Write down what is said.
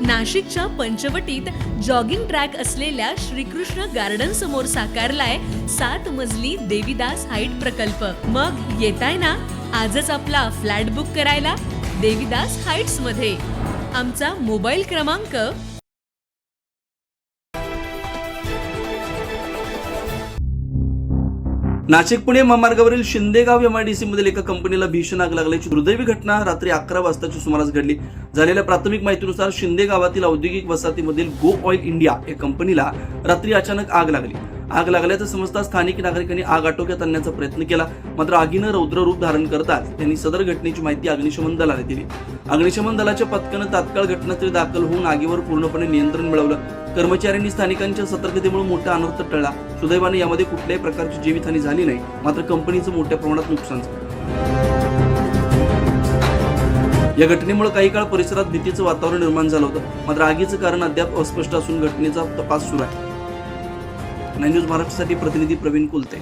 नाशिकच्या पंचवटीत jogging track असलेल्या Shrikrishna garden समोर साकारलाय 7 मजली देवीदास हाईट प्रकल्प। मग येताय ना आजच आपला फ्लॅट बुक करायला देवीदास हाईट्स मध्ये। आमचा मोबाईल क्रमांक नाशिक पुणे महामार्गावरील शिंदेगाव MIDC मधील एका कंपनीला भीषण आग लागल्याची दुर्दैवी घटना रात्री 11 वाजताच्या सुमारास घडली। झालेल्या प्राथमिक माहितीनुसार शिंदे गावातील औद्योगिक वसाहतीमधील गो ऑइल इंडिया या कंपनीला रात्री अचानक आग लागली। आग लागल्याचं समजता स्थानिक नागरिकांनी आग आटोक्यात आणण्याचा प्रयत्न केला, मात्र आगीनं रौद्र रूप धारण करताच त्यांनी सदर घटनेची माहिती अग्निशमन दलाला दिली। अग्निशमन दलाच्या पथकानं तात्काळ घटनास्थळी दाखल होऊन आगीवर पूर्णपणे नियंत्रण मिळवलं। कर्मचाऱ्यांनी स्थानिकांच्या सतर्कतेमुळे मोठा अनर्थ टळला। सुदैवाने यामध्ये कुठल्याही प्रकारची जीवितहानी झाली नाही, मात्र कंपनीचं मोठ्या प्रमाणात नुकसान झालं। या घटनेमुळे काही काळ परिसरात भीतीचं वातावरण निर्माण झालं होतं, मात्र आगीचं कारण अद्याप अस्पष्ट असून घटनेचा तपास सुरू आहे। 9 न्यूज महाराष्ट्रासाठी प्रतिनिधी प्रवीण कुलते।